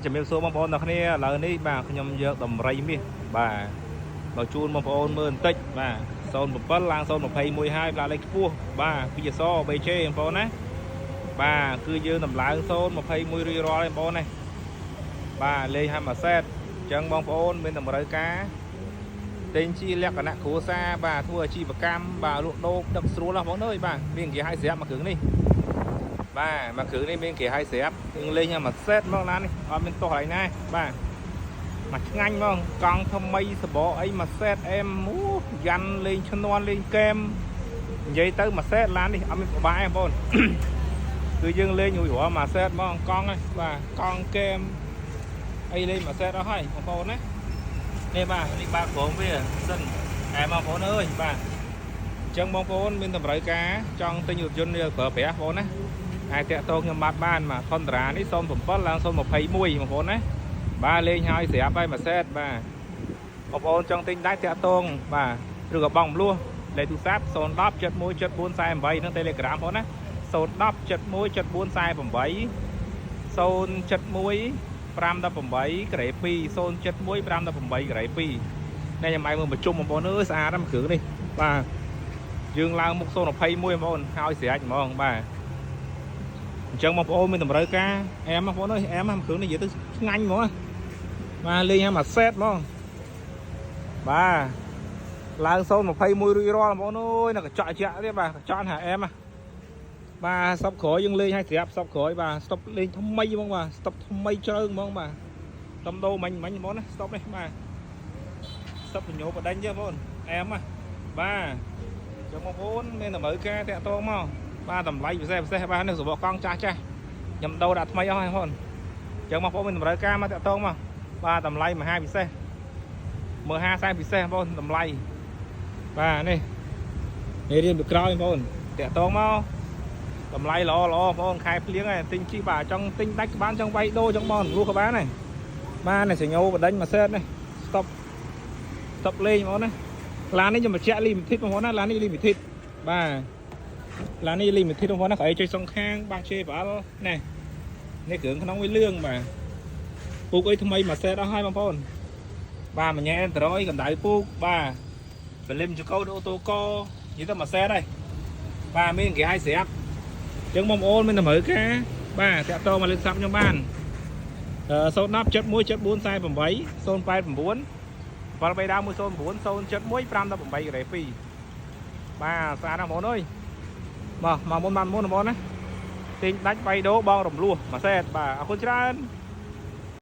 ជំរាបសួរបងប្អូនទាំងគ្នាឥឡូវនេះបាទខ្ញុំយកតម្រៃមាសបាទមកជូនបងប្អូនមើលបន្តិចបាទ07ឡើង021ហើយផ្លាកលេខខ្ពស់បាទពីអស BJ បងប្អូនណាបាទគឺយើងតម្លើង021រៀលរាល់បងប្អូនណាបាទលេខហាមអាសេតអញ្ចឹងបងប្អូនមានតម្រូវការទិញជាលក្ខណៈគ្រួសារបាទធ្វើអាជីវកម្មបាទលក់ដូរដឹកស្រួលបងប្អូនអើយបាទមានគេឲ្យស្រាប់មកគ្រឿងនេះបាទមកគ្រឿងនេះមានគេឲ្យស្រាប់យើងលេងមកសេតមកណានេះអត់មានទោះអីណាបាទមកឆ្ងាញ់ហ្មងកង់ថ្មីសបអីមកសេតអែមអូយ៉ាន់លេងឈ្នន់លេងកែមនិយាយទៅមកសេតឡាននេះអត់មានប្របាយបងប្អូន គឺយើងលេងរួចរាល់មកសេតហ្មងកង់ហ្នឹងបាទកង់កែមអីលេងមកសេតអស់ហើយបងប្អូនណានេះបាទនេះបើកក្រុមវាសិនអែមបងប្អូនអើយបាទអញ្ចឹងបងប្អូនមានតម្រូវការចង់ទិញរថយន្តប្រើប្រាស់បងប្អូនណាអាចតាក់ទងខ្ញុំបានមកថនតារានេះ07ឡើង021បងប្អូនណាបាទលេងហើយស្រាប់ហើយមួយសេតបាទបងប្អូនចង់ទិញដែរតាក់ទងបាទឬក៏បងមលោះលេខទូរស័ព្ទ010 717448នឹង Telegram បងប្អូនណា010 717448 071 518ក្រេ2 071 518ក្រេ2នេះខ្ញុំឲ្យមើលប្រជុំបងប្អូនអើយស្អាតណាស់គ្រឿងនេះបាទយើងឡើងមុខ021បងប្អូនហើយស្រាច់ហ្មងបាទអញ្ចឹងបងប្អូនមានតម្រូវការអែមបងប្អូនអើយអែមគ្រឿងនេះនិយាយទៅឆ្ងាញ់ហ្មងបាទលេងឲ្យមួយសេតហ្មងបាទឡើង021រួចរាល់បងប្អូនអើយនៅកញ្ចក់ជាក់ទៀតបាទកញ្ចក់ហាអែមបាទស្តុបក្រោយយើងលេងឲ្យស្រាប់ស្តុបក្រោយបាទស្តុបលេងថ្មីហ្មងបាទស្តុបថ្មីជ្រើងហ្មងបាទតំដោមិញបងប្អូនណាស្តុបនេះបាទស្តុបបញ្ញោបដិញទេបងប្អូនអែមបាទចឹងបងប្អូនមានតម្រូវការតាក់ទងមកបាទតម្លៃពិសេសបាទនេះសម្បកកង់ចាស់ខ្ញុំដូរដាក់ថ្មីអស់ហើយបងប្អូនចឹងបងប្អូនមានតម្រូវការមកតាក់ទងមកបាទតម្លៃមហាពិសេសមើល50ពិសេសបងប្អូនតម្លៃបាទនេះរៀនពីក្រោយបងប្អូនតាក់ទងមកតម្លៃល្អបងប្អូនខែភ្លៀងហើយទិញជីបាទចង់ទិញដាច់ក្បានចង់វាយដូរចង់បងលក់ក៏បានដែរបាទនេះសញ្ញោបដិញមួយសេតនេះស្តុបលេងបងប្អូនណាឡាននេះខ្ញុំបញ្ជាក់ limited បងប្អូនណាឡាននេះ limited បាទឡាននេះ limited បងប្អូនណាក្រោយចុចសងខាងបាសជេប្រអល់នេះគ្រឿងក្នុងវាលឿងបាទពូកអីថ្មីមួយសេតអស់ហើយបងប្អូនបាទមួយញ៉ែ Android កម្ដៅពូកបាទហ្វលឹមចកោអូតូកនិយាយទៅមួយសេតហើយបាទមានគេឲ្យស្រាប់អញ្ចឹងបងប្អូនមានតម្រូវការបាទតាក់ទងមកលេខទូរស័ព្ទខ្ញុំបាន010 71 7448 089 73109 071 518ក្រេ2បាទស្អាតណាស់បងប្អូនអើយមកមុនបងប្អូនណាទិញដាច់បៃដូបងរំលោះមួយសេតបាទអរគុណច្រើន